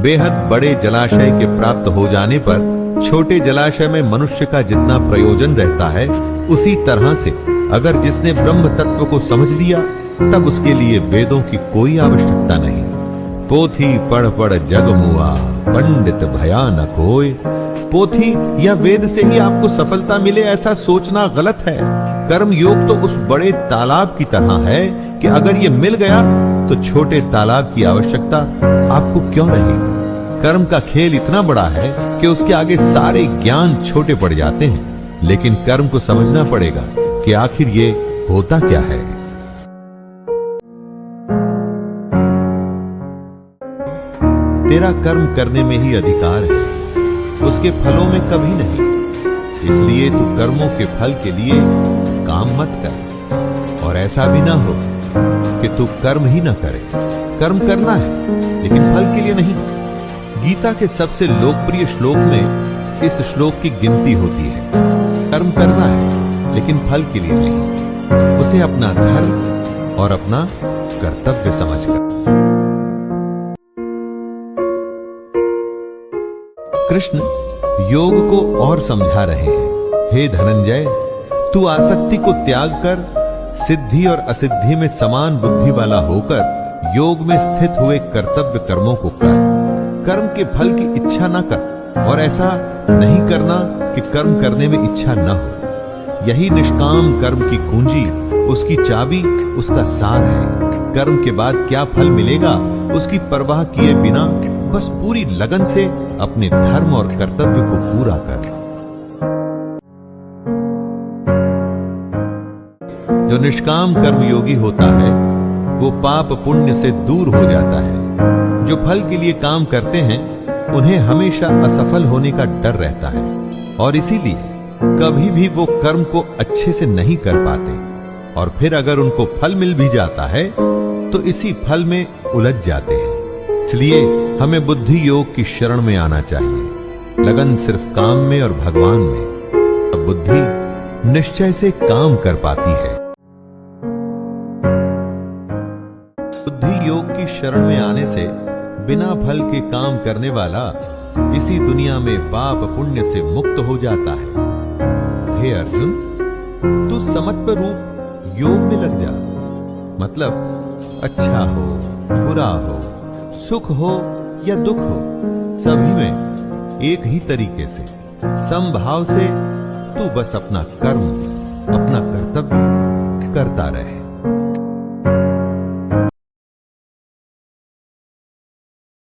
बेहद बड़े जलाशय के प्राप्त हो जाने पर छोटे जलाशय में मनुष्य का जितना प्रयोजन रहता है, उसी तरह से अगर जिसने ब्रह्म तत्व को समझ लिया, तब उसके लिए वेदों की कोई आवश्यकता नहीं। पोथी पढ़ पढ़ जग मुआ, पंडित भयानक होए। पोथी या वेद से ही आपको सफलता मिले, ऐसा सोचना गलत है। कर्म योग तो उस बड़े तालाब की तरह है कि अगर ये मिल गया तो छोटे तालाब की आवश्यकता आपको क्यों रही। कर्म का खेल इतना बड़ा है कि उसके आगे सारे ज्ञान छोटे पड़ जाते हैं। लेकिन कर्म को समझना पड़ेगा कि आखिर ये होता क्या है। तेरा कर्म करने में ही अधिकार है, उसके फलों में कभी नहीं। इसलिए तू कर्मों के फल के लिए काम मत कर, और ऐसा भी ना हो कि तू कर्म ही ना करे। कर्म करना है लेकिन फल के लिए नहीं। गीता के सबसे लोकप्रिय श्लोक में इस श्लोक की गिनती होती है। कर्म करना है लेकिन फल के लिए नहीं, उसे अपना धर्म और अपना कर्तव्य समझकर। कृष्ण योग को और समझा रहे हैं। हे धनंजय, तू आसक्ति को त्याग कर सिद्धि और असिद्धि में समान बुद्धि वाला होकर योग में स्थित हुए कर्तव्य कर्मों को कर। कर्म के फल की इच्छा न कर, और ऐसा नहीं करना कि कर्म करने में इच्छा न हो। यही निष्काम कर्म की कुंजी, उसकी चाबी, उसका सार है। कर्म के बाद क्या फल मिलेगा उसकी परवाह किए बिना बस पूरी लगन से अपने धर्म और कर्तव्य को पूरा कर। जो निष्काम कर्मयोगी होता है वो पाप पुण्य से दूर हो जाता है। जो फल के लिए काम करते हैं उन्हें हमेशा असफल होने का डर रहता है, और इसीलिए कभी भी वो कर्म को अच्छे से नहीं कर पाते। और फिर अगर उनको फल मिल भी जाता है तो इसी फल में उलझ जाते हैं। इसलिए हमें बुद्धि योग की शरण में आना चाहिए। लगन सिर्फ काम में और भगवान में, तब बुद्धि निश्चय से काम कर पाती है। बुद्धि योग की शरण में आने से बिना फल के काम करने वाला इसी दुनिया में पाप पुण्य से मुक्त हो जाता है। हे अर्जुन, तू समत्व रूप योग में लग जा। मतलब अच्छा हो बुरा हो, सुख हो या दुख हो, सभी में एक ही तरीके से समभाव से तू बस अपना कर्म, अपना कर्तव्य करता रहे।